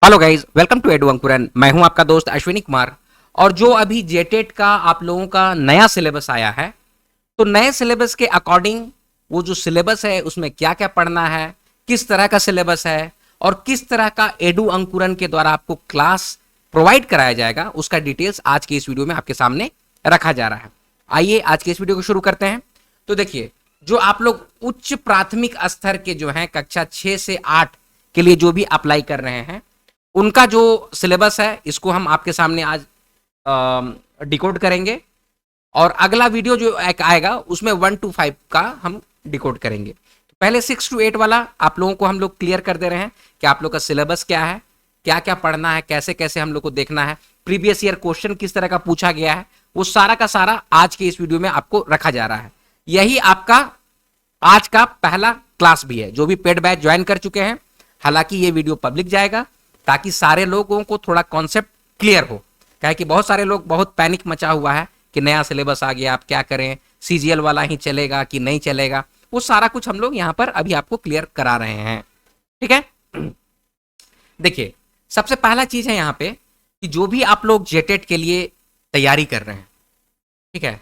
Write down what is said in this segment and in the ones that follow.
Hello guys, welcome to edu Ankuran. मैं हूं आपका दोस्त अश्विनी कुमार। और जो अभी जेटेट का आप लोगों का नया सिलेबस आया है, तो नए सिलेबस के अकॉर्डिंग वो जो सिलेबस है उसमें क्या क्या पढ़ना है, किस तरह का सिलेबस है और किस तरह का एडू अंकुरन के द्वारा आपको क्लास प्रोवाइड कराया जाएगा, उसका डिटेल्स आज की इस वीडियो में आपके सामने रखा जा रहा है। आइए आज के इस वीडियो को शुरू करते हैं। तो देखिए, जो आप लोग उच्च प्राथमिक स्तर के जो हैं कक्षा 6 से 8 के लिए जो भी अप्लाई कर रहे हैं, उनका जो सिलेबस है इसको हम आपके सामने आज डिकोड करेंगे। और अगला वीडियो जो एक आएगा उसमें 1 to 5 का हम डिकोड करेंगे। तो पहले 6 to 8 वाला आप लोगों को हम लोग क्लियर कर दे रहे हैं कि आप लोग का सिलेबस क्या है, क्या क्या पढ़ना है, कैसे कैसे हम लोग को देखना है, प्रीवियस ईयर क्वेश्चन किस तरह का पूछा गया है, वो सारा का सारा आज के इस वीडियो में आपको रखा जा रहा है। यही आपका आज का पहला क्लास भी है। जो भी पेड बैच ज्वाइन कर चुके हैं, हालांकि ये वीडियो पब्लिक जाएगा ताकि सारे लोगों को थोड़ा कॉन्सेप्ट क्लियर हो। क्या कि बहुत सारे लोग बहुत पैनिक मचा हुआ है कि नया सिलेबस आ गया, आप क्या करें, सीजीएल वाला ही चलेगा कि नहीं चलेगा, वो सारा कुछ हम लोग यहाँ पर अभी आपको क्लियर करा रहे हैं। ठीक है, देखिए, सबसे पहला चीज है यहाँ पे कि जो भी आप लोग जेटेट के लिए तैयारी कर रहे हैं, ठीक है,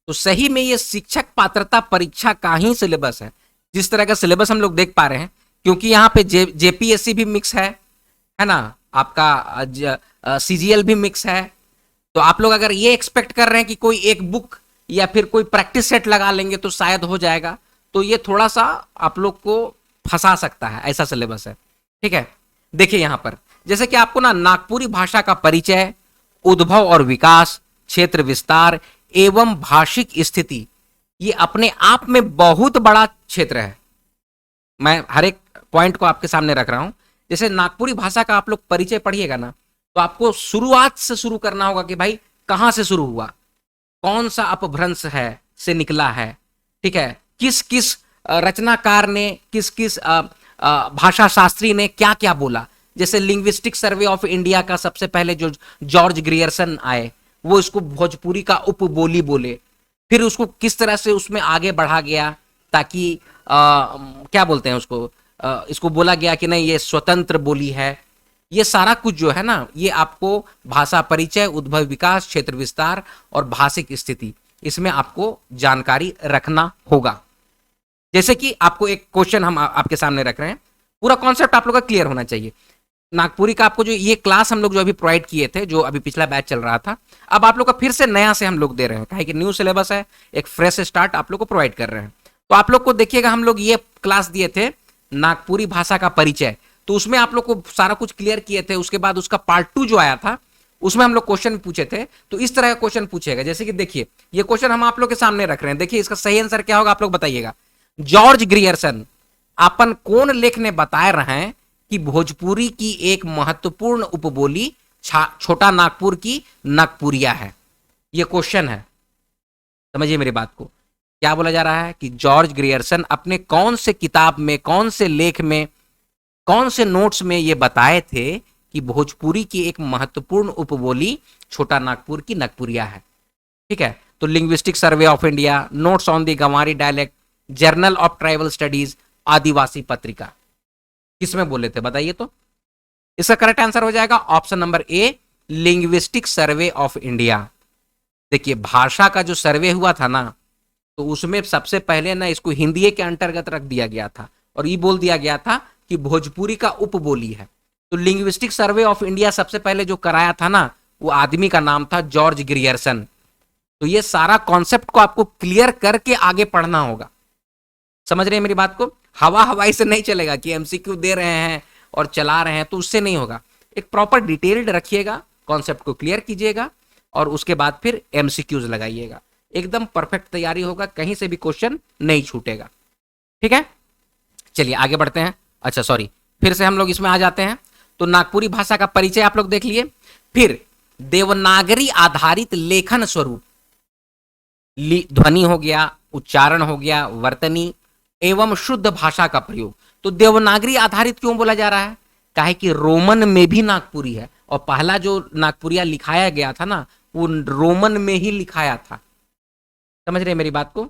तो सही में ये शिक्षक पात्रता परीक्षा का ही सिलेबस है। जिस तरह का सिलेबस हम लोग देख पा रहे हैं, क्योंकि यहाँ पे जेपीएससी भी मिक्स है ना, आपका सीजीएल भी मिक्स है। तो आप लोग अगर ये एक्सपेक्ट कर रहे हैं कि कोई एक बुक या फिर कोई प्रैक्टिस सेट लगा लेंगे तो शायद हो जाएगा, तो ये थोड़ा सा आप लोग को फंसा सकता है, ऐसा सिलेबस है। ठीक है, देखिए यहां पर जैसे कि आपको ना नागपुरी भाषा का परिचय, उद्भव और विकास, क्षेत्र विस्तार एवं भाषिक स्थिति, ये अपने आप में बहुत बड़ा क्षेत्र है। मैं हर एक पॉइंट को आपके सामने रख रहा हूं। जैसे नागपुरी भाषा का आप लोग परिचय पढ़िएगा ना, तो आपको शुरुआत से शुरू करना होगा कि भाई कहां से शुरू हुआ, कौन सा अपभ्रंश है से निकला है, ठीक है, किस किस रचनाकार ने, किस किस भाषा शास्त्री ने क्या क्या बोला। जैसे लिंग्विस्टिक सर्वे ऑफ इंडिया का सबसे पहले जो जॉर्ज ग्रियर्सन आए, वो इसको भोजपुरी का उपबोली बोले। फिर उसको किस तरह से उसमें आगे बढ़ा गया ताकि क्या बोलते हैं उसको, इसको बोला गया कि नहीं ये स्वतंत्र बोली है। ये सारा कुछ जो है ना, ये आपको भाषा परिचय, उद्भव विकास, क्षेत्र विस्तार और भाषिक स्थिति, इसमें आपको जानकारी रखना होगा। जैसे कि आपको एक क्वेश्चन हम आपके सामने रख रहे हैं, पूरा कॉन्सेप्ट आप लोग का क्लियर होना चाहिए। नागपुरी का आपको जो ये क्लास हम लोग जो अभी प्रोवाइड किए थे, जो अभी पिछला बैच चल रहा था, अब आप लोग का फिर से नया से हम लोग दे रहे हैं, कहे कि न्यू सिलेबस है, एक फ्रेश स्टार्ट आप लोग को प्रोवाइड कर रहे हैं। तो आप लोग को देखिएगा, हम लोग ये क्लास दिए थे नागपुरी भाषा का परिचय, तो उसमें आप लोग को सारा कुछ क्लियर किए थे। उसके बाद उसका पार्ट 2 जो आया था, उसमें हम लोग क्वेश्चन पूछे थे। तो इस तरह का क्वेश्चन पूछेगा, जैसे कि देखिए ये क्वेश्चन हम आप लोग के सामने रख रहे हैं। देखिए इसका सही आंसर क्या होगा, आप लोग बताइएगा। जॉर्ज ग्रियर्सन अपन कौन लेख ने बताए रहे हैं कि भोजपुरी की एक महत्वपूर्ण उपबोली छोटा नागपुर की नागपुरिया है। ये क्वेश्चन है, समझिए मेरी बात को। क्या बोला जा रहा है कि जॉर्ज ग्रियर्सन अपने कौन से किताब में, कौन से लेख में, कौन से नोट्स में ये बताए थे कि भोजपुरी की एक महत्वपूर्ण उपबोली छोटा नागपुर की नागपुरिया है। ठीक है, तो linguistic survey of India, notes on the Ganwari dialect, journal of tribal studies, Adivasi Patrika, किसमें बोले थे बताइए। तो इसका करेक्ट आंसर हो जाएगा option number A, linguistic survey of India. देखिए भाषा का जो सर्वे हुआ था ना, तो उसमें सबसे पहले ना इसको हिंदी के अंतर्गत रख दिया गया था और ये बोल दिया गया था कि भोजपुरी का उपबोली है। तो लिंग्विस्टिक सर्वे ऑफ इंडिया सबसे पहले जो कराया था ना, वो आदमी का नाम था जॉर्ज ग्रियर्सन। तो ये सारा कॉन्सेप्ट को आपको क्लियर करके आगे पढ़ना होगा। समझ रहे हैं मेरी बात को? हवा हवाई से नहीं चलेगा कि एमसीक्यू दे रहे हैं और चला रहे हैं, तो उससे नहीं होगा। एक प्रॉपर डिटेल्ड रखिएगा, कॉन्सेप्ट को क्लियर कीजिएगा और उसके बाद फिर एमसीक्यूज लगाइएगा। एकदम परफेक्ट तैयारी होगा, कहीं से भी क्वेश्चन नहीं छूटेगा। ठीक है, चलिए आगे बढ़ते हैं। अच्छा सॉरी, फिर से हम लोग इसमें आ जाते हैं। तो नागपुरी भाषा का परिचय आप लोग देख लिए। फिर देवनागरी आधारित लेखन स्वरूप, ध्वनि हो गया, उच्चारण हो गया, वर्तनी एवं शुद्ध भाषा का प्रयोग। तो देवनागरी आधारित क्यों बोला जा रहा है? काहे कि रोमन में भी नागपुरी है और पहला जो नागपुरिया लिखाया गया था ना, वो रोमन में ही लिखाया था। समझ रहे हैं मेरी बात को?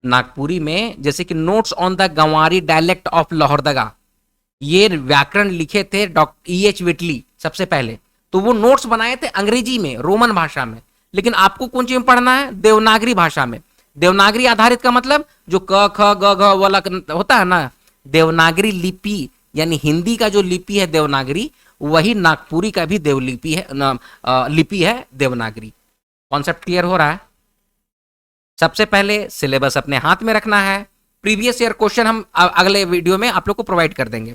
नागपुरी में जैसे कि notes on the Ganwari dialect of Lohardaga, ये व्याकरण लिखे थे डॉक्टर E.H. विटली सबसे पहले, तो वो नोट्स बनाए थे अंग्रेजी में, रोमन भाषा में, लेकिन आपको कौन चीज में पढ़ना है? देवनागरी भाषा में। देवनागरी आधारित का मतलब जो क ख ग घ वाला होता है ना, देवनागरी लिपि, यानी हिंदी का जो लिपि है देवनागरी, वही नागपुरी का भी देवलिपि है, लिपि है देवनागरी। कॉन्सेप्ट क्लियर हो रहा है? सबसे पहले सिलेबस अपने हाथ में रखना है। प्रीवियस ईयर क्वेश्चन हम अगले वीडियो में आप लोग को प्रोवाइड कर देंगे।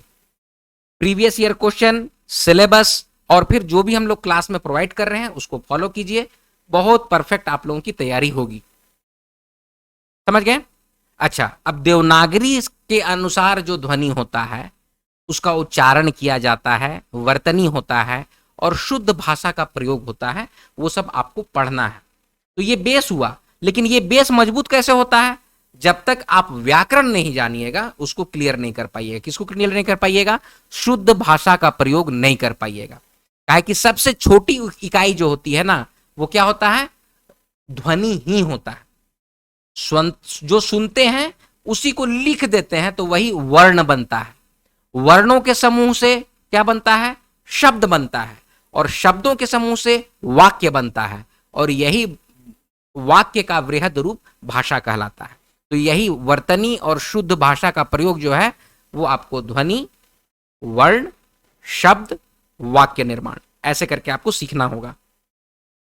प्रीवियस ईयर क्वेश्चन, सिलेबस, और फिर जो भी हम लोग क्लास में प्रोवाइड कर रहे हैं उसको फॉलो कीजिए, बहुत परफेक्ट आप लोगों की तैयारी होगी। समझ गए? अच्छा, अब देवनागरी के अनुसार जो ध्वनि होता है उसका उच्चारण किया जाता है, वर्तनी होता है और शुद्ध भाषा का प्रयोग होता है, वो सब आपको पढ़ना है। तो ये बेस हुआ, लेकिन ये बेस मजबूत कैसे होता है? जब तक आप व्याकरण नहीं जानिएगा उसको क्लियर नहीं कर पाइएगा। किसको क्लियर नहीं कर पाइएगा? शुद्ध भाषा का प्रयोग नहीं कर पाइएगा। काहे कि सबसे छोटी इकाई जो होती है ना, वो क्या होता है? ध्वनि ही होता है। जो सुनते हैं उसी को लिख देते हैं तो वही वर्ण बनता है। वर्णों के समूह से क्या बनता है? शब्द बनता है, और शब्दों के समूह से वाक्य बनता है, और यही वाक्य का वृहद रूप भाषा कहलाता है। तो यही वर्तनी और शुद्ध भाषा का प्रयोग जो है वो आपको ध्वनि, वर्ण, शब्द, वाक्य निर्माण ऐसे करके आपको सीखना होगा।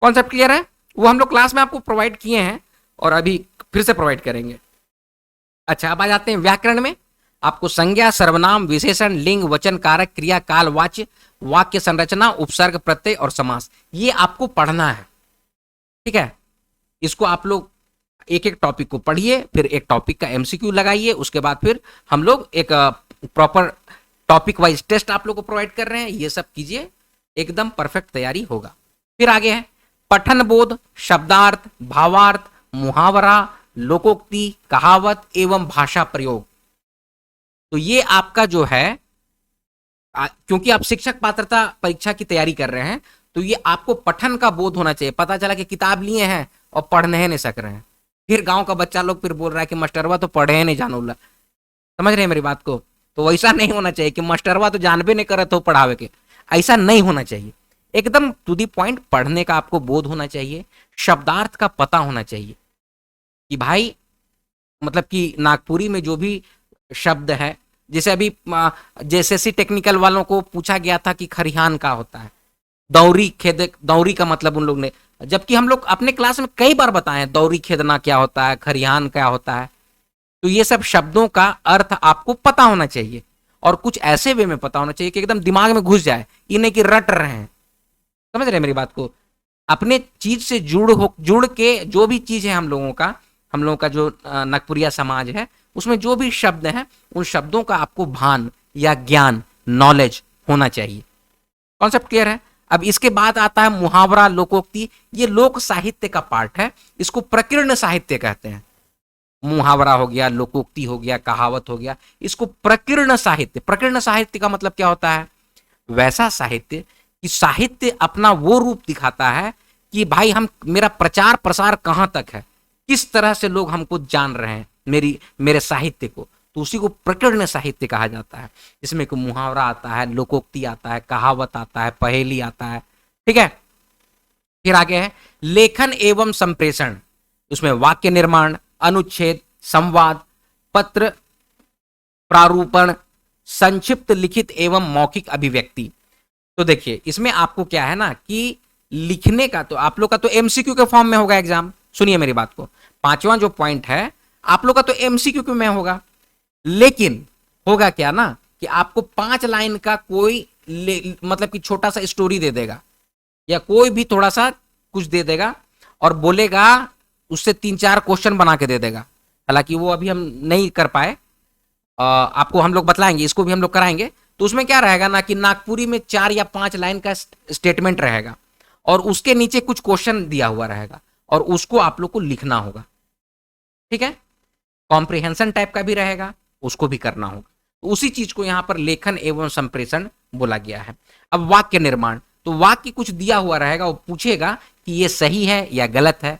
कॉन्सेप्ट क्लियर है? वो हम लोग क्लास में आपको प्रोवाइड किए हैं और अभी फिर से प्रोवाइड करेंगे। अच्छा, अब आ जाते हैं व्याकरण में। आपको संज्ञा, सर्वनाम, विशेषण, लिंग, वचन, कारक, क्रिया, काल, वाच्य, वाक्य संरचना, उपसर्ग, प्रत्यय और समास, ये आपको पढ़ना है। ठीक है, इसको आप लोग एक एक टॉपिक को पढ़िए, फिर एक टॉपिक का एमसीक्यू लगाइए, उसके बाद फिर हम लोग एक प्रॉपर टॉपिक वाइज टेस्ट आप लोग को प्रोवाइड कर रहे हैं। ये सब कीजिए, एकदम परफेक्ट तैयारी होगा। फिर आगे है पठन बोध, शब्दार्थ, भावार्थ, मुहावरा, लोकोक्ति, कहावत एवं भाषा प्रयोग। तो ये आपका जो है, क्योंकि आप शिक्षक पात्रता परीक्षा की तैयारी कर रहे हैं, तो ये आपको पठन का बोध होना चाहिए। पता चला कि किताब लिए हैं और पढ़ नहीं सक रहे हैं, फिर गांव का बच्चा लोग फिर बोल रहा है कि मास्टरवा तो पढ़े नहीं जानूला। समझ रहे हैं मेरी बात को? तो वैसा नहीं होना चाहिए कि मास्टरवा तो जानबे नहीं करे तो पढ़ावे के, ऐसा नहीं होना चाहिए। एकदम टू दी पॉइंट पढ़ने का आपको बोध होना चाहिए, शब्दार्थ का पता होना चाहिए कि भाई मतलब कि नागपुरी में जो भी शब्द है, जैसे अभी जेएसएससी टेक्निकल वालों को पूछा गया था कि खरिहान का होता है, दौरी खेद, दौरी का मतलब उन लोग ने, जबकि हम लोग अपने क्लास में कई बार बताए हैं दौरी खेदना क्या होता है, खरिहान क्या होता है। तो ये सब शब्दों का अर्थ आपको पता होना चाहिए, और कुछ ऐसे वे में पता होना चाहिए कि एकदम दिमाग में घुस जाए, ये नहीं कि रट रहे हैं। समझ रहे हैं मेरी बात को? अपने चीज से जुड़ के जो भी चीज है हम लोगों का जो नागपुरिया समाज है, उसमें जो भी शब्द हैं उन शब्दों का आपको भान या ज्ञान, नॉलेज होना चाहिए। कॉन्सेप्ट क्लियर है? अब इसके बाद आता है मुहावरा, लोकोक्ति। ये लोक साहित्य का पार्ट है, इसको प्रकीर्ण साहित्य कहते हैं। मुहावरा हो गया, लोकोक्ति हो गया, कहावत हो गया, इसको प्रकीर्ण साहित्य। प्रकीर्ण साहित्य का मतलब क्या होता है? वैसा साहित्य कि साहित्य अपना वो रूप दिखाता है कि भाई हम, मेरा प्रचार प्रसार कहां तक है, किस तरह से लोग हमको जान रहे हैं, मेरे साहित्य को, तो उसी को प्रकीर्ण साहित्य कहा जाता है। इसमें को मुहावरा आता है, लोकोक्ति आता है, कहावत आता है, पहेली आता है। ठीक है, फिर आगे है लेखन एवं संप्रेषण। उसमें वाक्य निर्माण, अनुच्छेद, संवाद, पत्र प्रारूपण, संक्षिप्त लिखित एवं मौखिक अभिव्यक्ति। तो देखिए इसमें आपको क्या है ना कि लिखने का तो आप लोग का तो एमसीक्यू के फॉर्म में होगा एग्जाम। सुनिए मेरी बात को, पांचवा जो पॉइंट है आप लोग का तो एमसीक्यू में होगा, लेकिन होगा क्या ना कि आपको 5 लाइन का कोई मतलब कि छोटा सा स्टोरी दे देगा, या कोई भी थोड़ा सा कुछ दे देगा और बोलेगा, उससे 3-4 क्वेश्चन बना के दे देगा। हालांकि वो अभी हम नहीं कर पाए, आपको हम लोग बतलाएंगे, इसको भी हम लोग कराएंगे। तो उसमें क्या रहेगा ना कि नागपुरी में 4 या 5 लाइन का स्टेटमेंट रहेगा, और उसके नीचे कुछ क्वेश्चन दिया हुआ रहेगा, और उसको आप लोग को लिखना होगा। ठीक है, कॉम्प्रिहेंशन टाइप का भी रहेगा, उसको भी करना होगा। तो उसी चीज को यहां पर लेखन एवं संप्रेषण बोला गया है। अब वाक्य निर्माण, तो वाक्य कुछ दिया हुआ रहेगा, वो पूछेगा कि ये सही है या गलत है,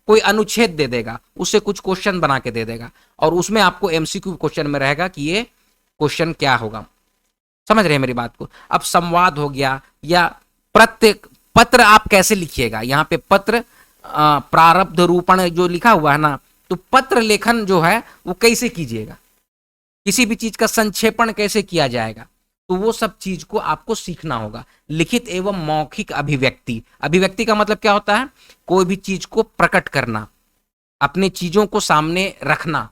कोई अनुच्छेद दे देगा, उससे कुछ क्वेश्चन बना के दे देगा, और उसमें आपको एमसीक्यू क्वेश्चन में रहेगा कि ये क्वेश्चन क्या होगा। समझ रहे हैं मेरी बात को? अब संवाद हो गया, या प्रत्येक पत्र आप कैसे लिखिएगा, यहाँ पे पत्र प्रारब्ध रूपण जो लिखा हुआ है ना, तो पत्र लेखन जो है वो कैसे कीजिएगा, किसी भी चीज का संक्षेपण कैसे किया जाएगा, तो वो सब चीज को आपको सीखना होगा। लिखित एवं मौखिक अभिव्यक्ति, अभिव्यक्ति का मतलब क्या होता है? कोई भी चीज को प्रकट करना, अपने चीजों को सामने रखना,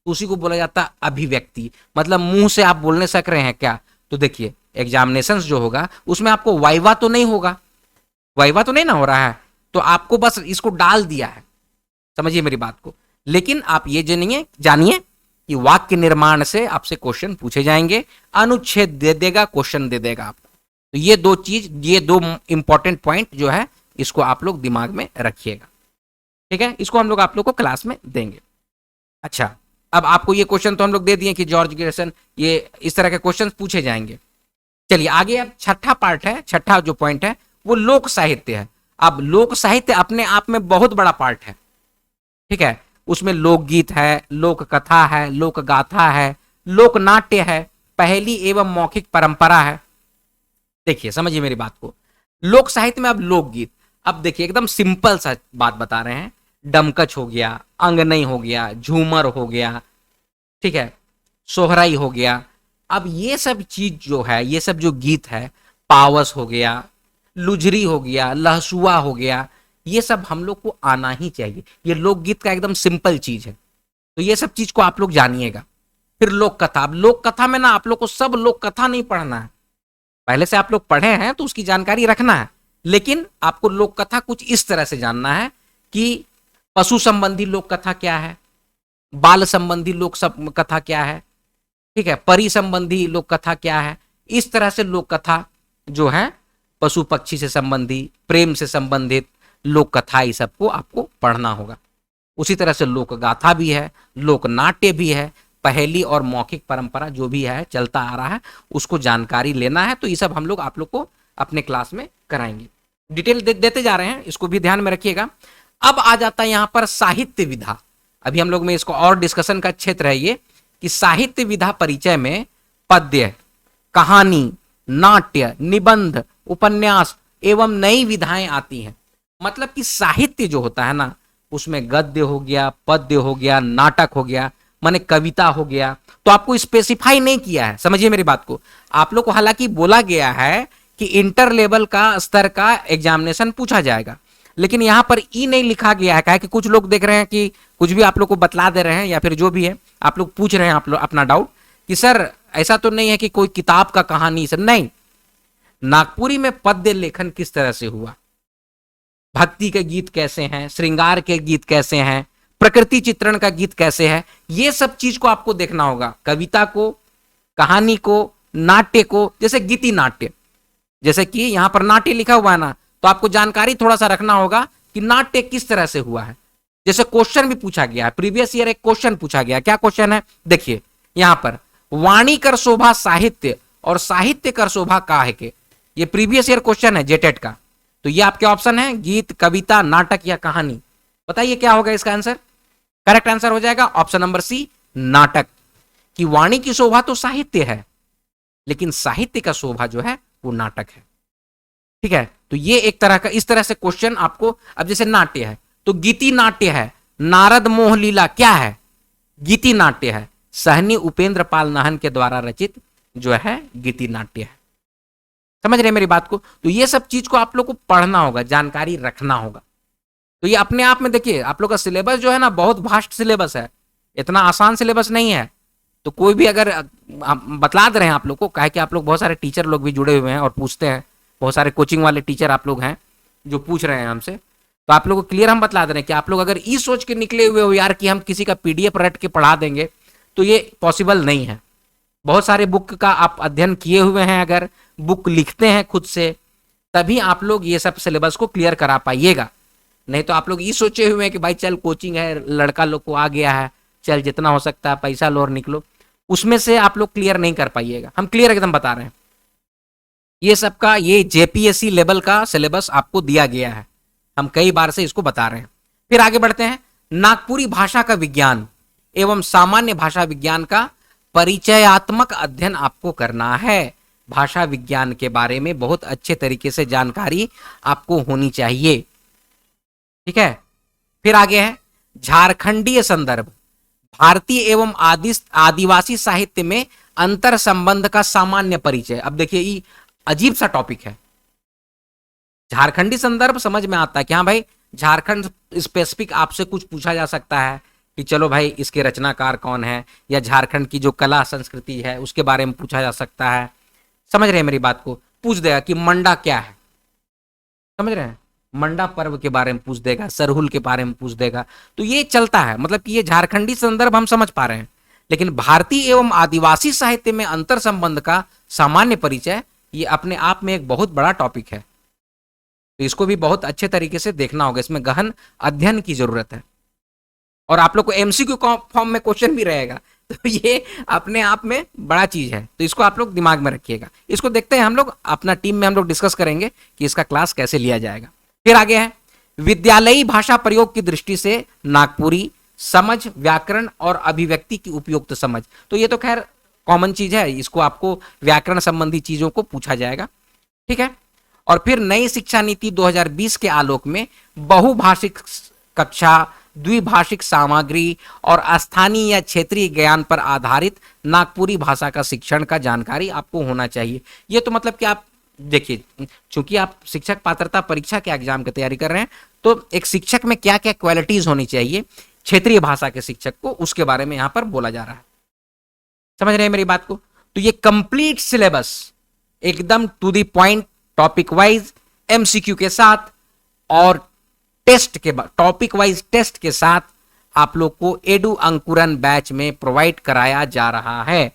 उसी को बोला जाता है अभिव्यक्ति। मतलब मुंह से आप बोलने सक रहे हैं क्या? तो देखिए एग्जामिनेशंस जो होगा उसमें आपको वाइवा तो नहीं होगा, वाइवा तो नहीं ना हो रहा है, तो आपको बस इसको डाल दिया है, समझिए मेरी बात को। लेकिन आप ये जानिए कि वाक्य निर्माण से आपसे क्वेश्चन पूछे जाएंगे, अनुच्छेद दे देगा, क्वेश्चन दे देगा आपको। तो ये दो चीज, ये दो इंपॉर्टेंट पॉइंट जो है इसको आप लोग दिमाग में रखिएगा, ठीक है? इसको हम लोग आप लोग को क्लास में देंगे। अच्छा, अब आपको ये क्वेश्चन तो हम लोग दे दिए कि जॉर्ज गैरिसन, ये इस तरह के क्वेश्चन पूछे जाएंगे। चलिए आगे, अब छठा पार्ट है, छठा जो पॉइंट है वो लोक साहित्य है। अब लोक साहित्य अपने आप में बहुत बड़ा पार्ट है, ठीक है? उसमें लोकगीत है, लोक कथा है, लोक गाथा है, लोक नाट्य है, पहेली एवं मौखिक परंपरा है। देखिए समझिए मेरी बात को, लोक साहित्य में अब लोकगीत, अब देखिए एकदम सिंपल सा बात बता रहे हैं। डमकच हो गया, अंगनई हो गया, झूमर हो गया, ठीक है, सोहराई हो गया। अब ये सब चीज जो है, ये सब जो गीत है, पावस हो गया, लुझरी हो गया, लहसुआ हो गया, ये सब हम लोग को आना ही चाहिए। ये लोकगीत का एकदम सिंपल चीज है, तो ये सब चीज को आप लोग जानिएगा। फिर लोक कथा, अब लोक कथा में ना आप लोग को सब लोक कथा नहीं पढ़ना है, पहले से आप लोग पढ़े हैं तो उसकी जानकारी रखना है, लेकिन आपको लोक कथा कुछ इस तरह से जानना है कि पशु संबंधी लोक कथा क्या है, बाल संबंधी लोक कथा क्या है, ठीक है, परी संबंधी लोक कथा क्या है। इस तरह से लोक कथा जो है पशु पक्षी से संबंधी, प्रेम से संबंधित लोक कथा, ये सबको आपको पढ़ना होगा। उसी तरह से लोक गाथा भी है, लोक नाट्य भी है, पहेली और मौखिक परंपरा जो भी है चलता आ रहा है, उसको जानकारी लेना है। तो ये सब हम लोग आप लोग को अपने क्लास में कराएंगे, डिटेल देते जा रहे हैं, इसको भी ध्यान में रखिएगा। अब आ जाता है यहां पर साहित्य विधा। अभी हम लोग में इसको और डिस्कशन का क्षेत्र है ये, कि साहित्य विधा परिचय में पद्य, कहानी, नाट्य, निबंध, उपन्यास एवं नई विधाएं आती हैं। मतलब कि साहित्य जो होता है ना, उसमें गद्य हो गया, पद्य हो गया, नाटक हो गया, माने कविता हो गया, तो आपको स्पेसिफाई नहीं किया है, समझिए मेरी बात को। आप लोग को हालांकि बोला गया है कि इंटर लेवल का स्तर का एग्जामिनेशन पूछा जाएगा, लेकिन यहां पर ई नहीं लिखा गया है। कि कुछ लोग देख रहे हैं कि कुछ भी आप लोग को बतला दे रहे हैं, या फिर जो भी है आप लोग पूछ रहे हैं आप लोग अपना डाउट कि सर ऐसा तो नहीं है कि कोई किताब का कहानी, सर नहीं, नागपुरी में पद्य लेखन किस तरह से हुआ, भक्ति के गीत कैसे हैं, श्रृंगार के गीत कैसे हैं, प्रकृति चित्रण का गीत कैसे है, ये सब चीज को आपको देखना होगा। कविता को, कहानी को, नाट्य को, जैसे गीति नाट्य, जैसे कि यहां पर नाट्य लिखा हुआ है ना, तो आपको जानकारी थोड़ा सा रखना होगा कि नाट्य किस तरह से हुआ है। जैसे क्वेश्चन भी पूछा गया है, प्रीवियस ईयर एक क्वेश्चन पूछा गया, क्या क्वेश्चन है देखिए यहां पर, वाणी कर शोभा साहित्य और साहित्य कर शोभा काहे के, ये प्रीवियस ईयर क्वेश्चन है जेटेट का। तो ये आपके ऑप्शन है गीत, कविता, नाटक या कहानी। बताइए क्या होगा इसका आंसर? करेक्ट आंसर हो जाएगा ऑप्शन नंबर सी, नाटक। कि वाणी की शोभा तो साहित्य है, लेकिन साहित्य का शोभा जो है वो नाटक है, ठीक है? तो ये एक तरह का, इस तरह से क्वेश्चन आपको, अब जैसे नाट्य है तो गीति नाट्य है, नारद मोह लीला क्या है, गीति नाट्य है, सहनी उपेंद्र पाल नाहन के द्वारा रचित जो है गीति नाट्य है। समझ रहे मेरी बात को? तो ये सब चीज को आप लोग को पढ़ना होगा, जानकारी रखना होगा। तो ये अपने आप में देखिए आप लोग का सिलेबस जो है ना, बहुत वास्ट सिलेबस है, इतना आसान सिलेबस नहीं है। तो कोई भी अगर बतला दे रहे हैं आप लोग को, कहे कि आप लोग बहुत सारे टीचर लोग भी जुड़े हुए हैं और पूछते हैं, बहुत सारे कोचिंग वाले टीचर आप लोग हैं जो पूछ रहे हैं हमसे, तो आप लोग को क्लियर हम बतला दे रहे हैं कि आप लोग अगर ये सोच के निकले हुए हो यार कि हम किसी का पीडीएफ रट के पढ़ा देंगे, तो ये पॉसिबल नहीं है। बहुत सारे बुक का आप अध्ययन किए हुए हैं, अगर बुक लिखते हैं खुद से, तभी आप लोग ये सब सिलेबस को क्लियर करा पाइएगा। नहीं तो आप लोग ये सोचे हुए हैं कि भाई चल कोचिंग है, लड़का लोग को आ गया है, चल जितना हो सकता है पैसा लो और निकलो, उसमें से आप लोग क्लियर नहीं कर पाइएगा। हम क्लियर एकदम बता रहे हैं, ये सबका ये जेपीएससी लेवल का सिलेबस आपको दिया गया है, हम कई बार से इसको बता रहे हैं। फिर आगे बढ़ते हैं, नागपुरी भाषा का विज्ञान एवं सामान्य भाषा विज्ञान का परिचयात्मक अध्ययन आपको करना है। भाषा विज्ञान के बारे में बहुत अच्छे तरीके से जानकारी आपको होनी चाहिए। ठीक है, फिर आगे है झारखंडीय संदर्भ, भारतीय एवं आदिवासी साहित्य में अंतर संबंध का सामान्य परिचय। अब देखिए ये अजीब सा टॉपिक है। झारखंडी संदर्भ समझ में आता है कि हाँ भाई झारखंड स्पेसिफिक आपसे कुछ पूछा जा सकता है कि चलो भाई इसके रचनाकार कौन है, या झारखंड की जो कला संस्कृति है उसके बारे में पूछा जा सकता है। समझ रहे हैं मेरी बात को? पूछ देगा कि मंडा क्या है, समझ रहे हैं, मंडा पर्व के बारे में पूछ देगा, सरहुल के बारे में पूछ देगा। तो ये चलता है, मतलब कि ये झारखंडी संदर्भ हम समझ पा रहे हैं। लेकिन भारतीय एवं आदिवासी साहित्य में अंतर संबंध का सामान्य परिचय, ये अपने आप में एक बहुत बड़ा टॉपिक है, तो इसको भी बहुत अच्छे तरीके से देखना होगा। इसमें गहन अध्ययन की जरूरत है और आप लोग को एमसीक्यू फॉर्म में क्वेश्चन भी रहेगा, तो ये अपने आप में बड़ा चीज है, तो इसको आप लोग दिमाग में रखिएगा। इसको देखते हैं हम लोग अपना टीम में, हम लोग डिस्कस करेंगे कि इसका क्लास कैसे लिया जाएगा। फिर आगे है विद्यालयी भाषा प्रयोग की दृष्टि से नागपुरी समझ, व्याकरण और अभिव्यक्ति की उपयुक्त समझ। तो ये तो खैर कॉमन चीज है, इसको आपको व्याकरण संबंधी चीजों को पूछा जाएगा। ठीक है, और फिर नई शिक्षा नीति 2020 के आलोक में बहुभाषिक कक्षा, द्विभाषिक सामग्री और स्थानीय या क्षेत्रीय ज्ञान पर आधारित नागपुरी भाषा का शिक्षण का जानकारी आपको होना चाहिए। ये तो मतलब कि आप देखिए, चूंकि आप शिक्षक पात्रता परीक्षा के एग्जाम की तैयारी कर रहे हैं, तो एक शिक्षक में क्या क्या क्वालिटीज होनी चाहिए क्षेत्रीय भाषा के शिक्षक को, उसके बारे में यहां पर बोला जा रहा है। समझ रहे हैं मेरी बात को? तो ये कंप्लीट सिलेबस एकदम to the point, topic wise MCQ के साथ और टेस्ट के बाद टॉपिक वाइज टेस्ट के साथ आप लोग को एडू अंकुरन बैच में प्रोवाइड कराया जा रहा है।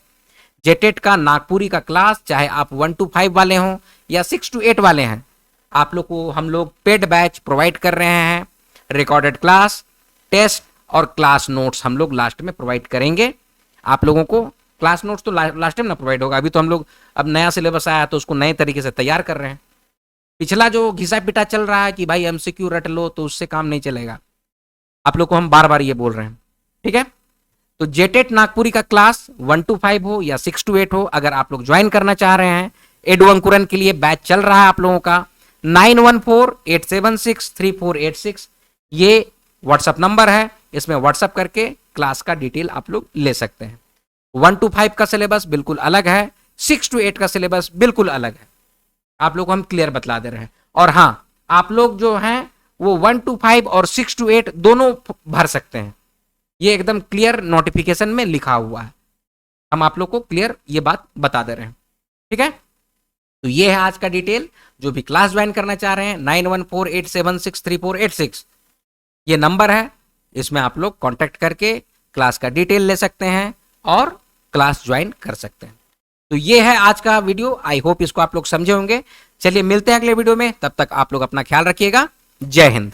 जेटेट का नागपुरी का क्लास, चाहे आप 1 to 5 वाले हों या 6 to 8 वाले हैं, आप लोग को हम लोग पेड बैच प्रोवाइड कर रहे हैं। रिकॉर्डेड क्लास, टेस्ट और क्लास नोट्स हम लोग लास्ट में प्रोवाइड करेंगे आप लोगों को। क्लास नोट्स तो लास्ट टाइम ना प्रोवाइड होगा, अभी तो हम लोग अब नया सिलेबस आया तो उसको नए तरीके से तैयार कर रहे हैं। पिछला जो घिसा पिटा चल रहा है कि भाई एमसीक्यू रट लो, तो उससे काम नहीं चलेगा। आप लोग को हम बार बार ये बोल रहे हैं। ठीक है, तो जेटेट नागपुरी का क्लास 1 to 5 हो या 6 to 8 हो, अगर आप लोग ज्वाइन करना चाह रहे हैं, एडू अंकुरन के लिए बैच चल रहा है आप लोगों का। 9148763486 ये व्हाट्सएप नंबर है, इसमें व्हाट्सएप करके क्लास का डिटेल आप लोग ले सकते हैं। 1 to 5 का सिलेबस बिल्कुल अलग है, 6 to 8 का सिलेबस बिल्कुल अलग है। आप लोग को हम क्लियर बतला दे रहे हैं। और हाँ, आप लोग जो हैं वो 1 to 5 और 6 to 8 दोनों भर सकते हैं, ये एकदम क्लियर नोटिफिकेशन में लिखा हुआ है। हम आप लोग को क्लियर ये बात बता दे रहे हैं। ठीक है, तो ये है आज का डिटेल। जो भी क्लास ज्वाइन करना चाह रहे हैं 9148763486 ये नंबर है, इसमें आप लोग कांटेक्ट करके क्लास का डिटेल ले सकते हैं और क्लास ज्वाइन कर सकते हैं। तो ये है आज का वीडियो, आई होप इसको आप लोग समझे होंगे। चलिए मिलते हैं अगले वीडियो में, तब तक आप लोग अपना ख्याल रखिएगा। जय हिंद।